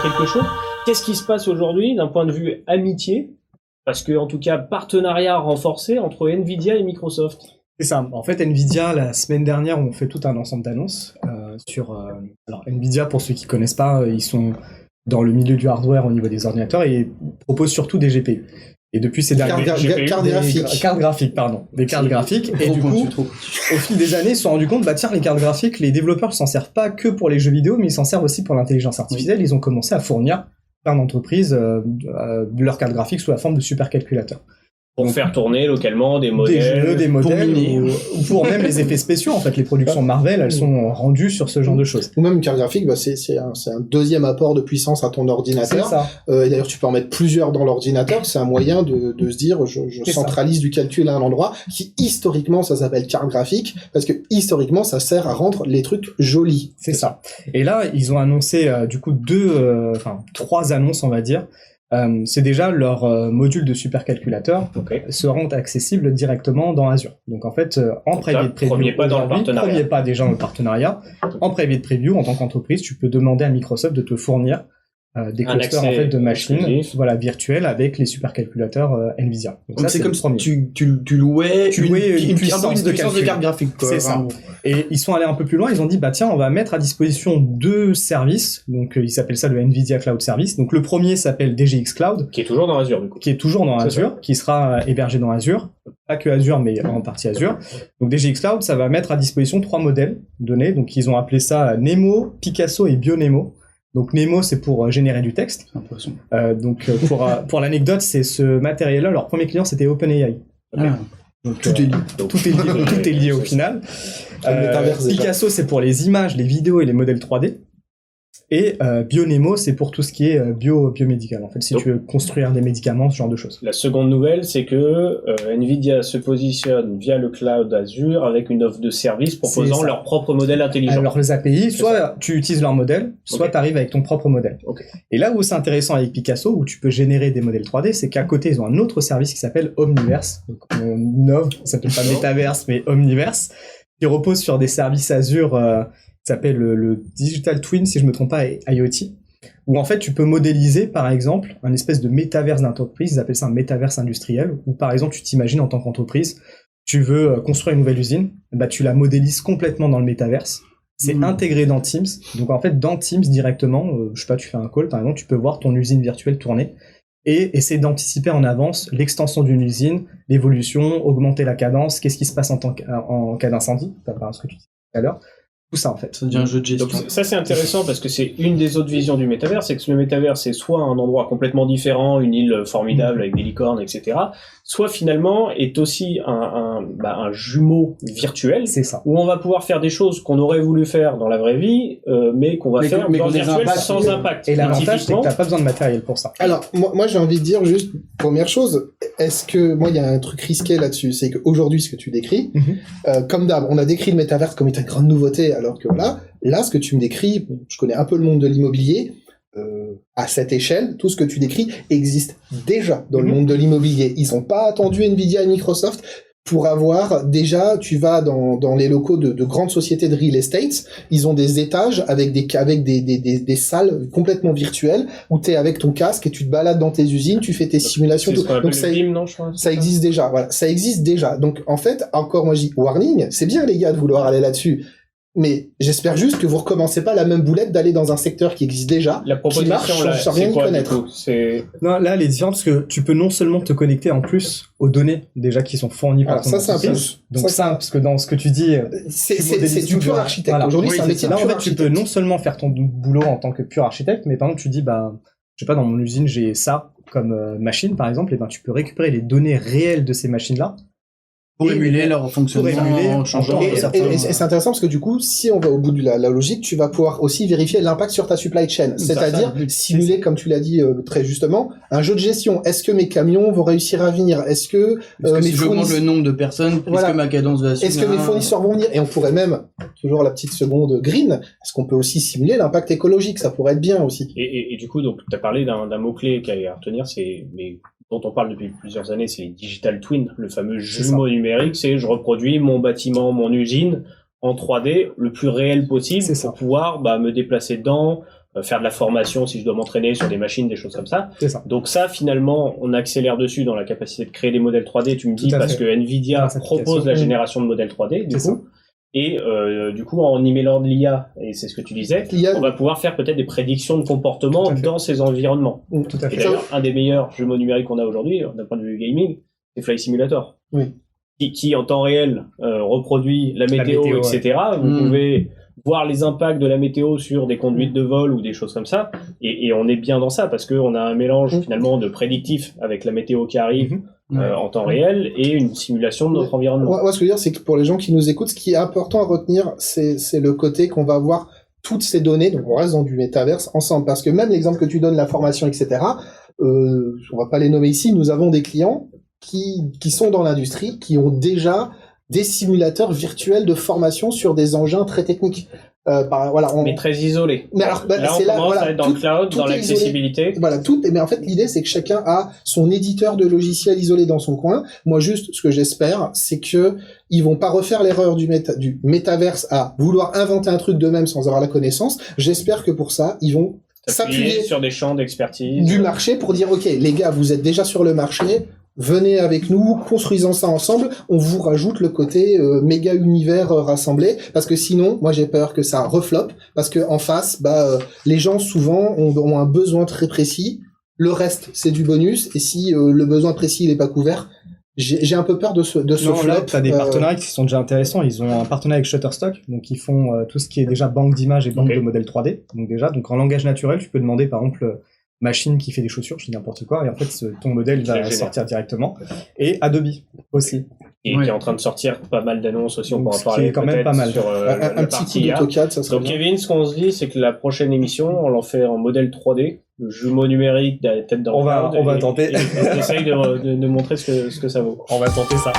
quelque chose. Qu'est-ce qui se passe aujourd'hui d'un point de vue amitié? Parce que, en tout cas, partenariat renforcé entre Nvidia et Microsoft. C'est ça. En fait, Nvidia, la semaine dernière, on fait tout un ensemble d'annonces sur... alors, Nvidia, pour ceux qui connaissent pas, ils sont dans le milieu du hardware au niveau des ordinateurs et proposent surtout des GPU. Et depuis ces dernières cartes graphiques. Et du coup, au fil des années, ils se sont rendus compte, tiens, les cartes graphiques, les développeurs s'en servent pas que pour les jeux vidéo, mais ils s'en servent aussi pour l'intelligence artificielle. Oui. Ils ont commencé à fournir plein d'entreprises de leurs cartes graphiques sous la forme de supercalculateurs. Pour faire tourner localement des modèles, des modèles ou pour même les effets spéciaux. En fait, les productions Marvel, elles sont rendues sur ce genre de choses. Ou même une carte graphique, c'est un deuxième apport de puissance à ton ordinateur. C'est ça. Et d'ailleurs, tu peux en mettre plusieurs dans l'ordinateur. C'est un moyen de se dire, je centralise du calcul à un endroit qui, historiquement, ça s'appelle carte graphique parce que, historiquement, ça sert à rendre les trucs jolis. C'est ça. Et là, ils ont annoncé, du coup, trois annonces, on va dire. C'est déjà leur module de supercalculateur seront accessibles directement dans Azure. Donc en fait, en private preview, premier pas déjà dans le partenariat, en private preview, en tant qu'entreprise, tu peux demander à Microsoft de te fournir des clusters en fait de machines virtuelles avec les supercalculateurs Nvidia. Donc c'est comme si tu louais une puissance de carte graphique. C'est ça. Et ils sont allés un peu plus loin, ils ont dit tiens, on va mettre à disposition deux services. Donc ils s'appellent ça le Nvidia Cloud Service. Donc le premier s'appelle DGX Cloud, qui est toujours dans Azure du coup. Qui sera hébergé dans Azure, pas que Azure mais en partie Azure. Donc DGX Cloud, ça va mettre à disposition 3 modèles donnés. Donc ils ont appelé ça Nemo, Picasso et BioNemo. Donc Nemo, c'est pour générer du texte. Pour l'anecdote, c'est ce matériel-là. Leur premier client, c'était OpenAI. Donc tout est lié au final. Picasso, c'est pour les images, les vidéos et les modèles 3D. Et BioNemo, c'est pour tout ce qui est biomédical. En fait, si tu veux construire des médicaments, ce genre de choses. La seconde nouvelle, c'est que Nvidia se positionne via le cloud Azure avec une offre de service proposant leur propre modèle intelligent. Alors les API, soit tu utilises leur modèle, soit tu arrives avec ton propre modèle. Et là où c'est intéressant avec Picasso, où tu peux générer des modèles 3D, c'est qu'à côté, ils ont un autre service qui s'appelle Omniverse. Donc on innove, ça s'appelle pas Metaverse, mais Omniverse, qui repose sur des services Azure qui s'appelle le Digital Twin, si je me trompe pas, IoT, où en fait tu peux modéliser par exemple un espèce de métaverse d'entreprise, ils appellent ça un métaverse industriel, où par exemple tu t'imagines en tant qu'entreprise, tu veux construire une nouvelle usine, tu la modélises complètement dans le métaverse, c'est intégré dans Teams, donc en fait dans Teams directement, je sais pas, tu fais un call par exemple, tu peux voir ton usine virtuelle tourner, et essayer d'anticiper en avance l'extension d'une usine, l'évolution, augmenter la cadence, qu'est-ce qui se passe en cas d'incendie, par ce que tu disais tout à l'heure. Tout ça en fait. Ça devient un jeu de gestion. Donc ça c'est intéressant parce que c'est une des autres visions du métavers, c'est que le métavers c'est soit un endroit complètement différent, une île formidable avec des licornes, etc. Soit finalement est aussi un jumeau virtuel, c'est ça, où on va pouvoir faire des choses qu'on aurait voulu faire dans la vraie vie, mais qu'on va faire dans le virtuel sans impact. Et l'avantage c'est que t'as pas besoin de matériel pour ça. Alors moi j'ai envie de dire juste première chose, est-ce que moi il y a un truc risqué là-dessus, c'est qu'aujourd'hui ce que tu décris, comme d'hab, on a décrit le métavers comme étant une grande nouveauté. Alors que là, ce que tu me décris, je connais un peu le monde de l'immobilier, à cette échelle, tout ce que tu décris existe déjà dans le monde de l'immobilier. Ils n'ont pas attendu Nvidia et Microsoft pour avoir déjà, tu vas dans les locaux de grandes sociétés de real estate, ils ont des étages avec des salles complètement virtuelles où tu es avec ton casque et tu te balades dans tes usines, tu fais tes simulations. Donc ça existe déjà. Voilà, ça existe déjà. Donc en fait, encore moi je dis warning, c'est bien les gars de vouloir aller là-dessus. Mais j'espère juste que vous recommencez pas la même boulette d'aller dans un secteur qui existe déjà, qui marche sans rien y connaître. Non, là, elle est différente parce que tu peux non seulement te connecter en plus aux données déjà qui sont fournies par ton entreprise. Donc ça, parce que dans ce que tu dis, c'est du pur architecte. Voilà. Aujourd'hui, c'est un métier de pur architecte. Tu peux non seulement faire ton boulot en tant que pur architecte, mais par exemple, tu dis, je sais pas, dans mon usine, j'ai ça comme machine, par exemple, et tu peux récupérer les données réelles de ces machines-là. Pour émuler leur fonctionnement en changeant. Et c'est intéressant parce que du coup, si on va au bout de la logique, tu vas pouvoir aussi vérifier l'impact sur ta supply chain. C'est-à-dire simuler, comme tu l'as dit très justement, un jeu de gestion. Est-ce que mes camions vont réussir à venir? Est-ce que si j'augmente le nombre de personnes, est-ce que ma cadence va suivre? Est-ce que mes fournisseurs vont venir? Et on pourrait même, toujours la petite seconde green, est-ce qu'on peut aussi simuler l'impact écologique? Ça pourrait être bien aussi. Et du coup, donc, tu as parlé d'un mot-clé qu'il y a à retenir, dont on parle depuis plusieurs années, c'est les digital twins, le fameux jumeau numérique, c'est je reproduis mon bâtiment, mon usine en 3D le plus réel possible pour pouvoir me déplacer dedans, faire de la formation si je dois m'entraîner sur des machines, des choses comme ça. C'est ça. Donc ça, finalement, on accélère dessus dans la capacité de créer des modèles 3D, tu me dis, parce que Nvidia propose la génération de modèles 3D, du coup. Et du coup, en y mêlant de l'IA, et c'est ce que tu disais, on va pouvoir faire peut-être des prédictions de comportement dans ces environnements. Tout à fait. Et d'ailleurs, un des meilleurs jumeaux numériques qu'on a aujourd'hui, d'un point de vue gaming, c'est Flight Simulator. Oui. Qui en temps réel reproduit la météo, etc. Vous pouvez voir les impacts de la météo sur des conduites de vol ou des choses comme ça. Et on est bien dans ça, parce qu'on a un mélange finalement de prédictif avec la météo qui arrive en temps réel et une simulation de notre environnement. Moi, ce que je veux dire, c'est que pour les gens qui nous écoutent, ce qui est important à retenir, c'est le côté qu'on va avoir toutes ces données, donc on reste dans du métaverse ensemble. Parce que même l'exemple que tu donnes, la formation, etc., on va pas les nommer ici, nous avons des clients qui sont dans l'industrie, qui ont déjà des simulateurs virtuels de formation sur des engins très techniques. Mais très isolés. Mais alors, là, on commence à être dans le cloud, dans l'accessibilité. Voilà, mais en fait, l'idée, c'est que chacun a son éditeur de logiciel isolé dans son coin. Moi, juste, ce que j'espère, c'est que ils vont pas refaire l'erreur du métaverse à vouloir inventer un truc d'eux-mêmes sans avoir la connaissance. J'espère que pour ça, ils vont s'appuyer sur des champs d'expertise du marché pour dire, OK, les gars, vous êtes déjà sur le marché, venez avec nous, construisons ça ensemble, on vous rajoute le côté méga univers rassemblé, parce que sinon, moi j'ai peur que ça refloppe, parce que en face, les gens souvent ont un besoin très précis, le reste c'est du bonus, et si le besoin précis il est pas couvert, j'ai un peu peur de ce flop. Là, t'as des partenariats qui sont déjà intéressants. Ils ont un partenariat avec Shutterstock, donc ils font tout ce qui est déjà banque d'images et banque de modèles 3D. Donc en langage naturel, tu peux demander par exemple machine qui fait des chaussures, je dis n'importe quoi, et en fait ton modèle va sortir directement. Et Adobe aussi. Et qui est en train de sortir pas mal d'annonces aussi, on pourra parler quand même pas mal. Sur un petit coup d'AutoCAD, ça serait donc bien. Kevin, ce qu'on se dit, c'est que la prochaine émission, on l'en fait en modèle 3D, le jumeau numérique tête dans on va tenter. Et on essaye de montrer ce que ça vaut. On va tenter ça.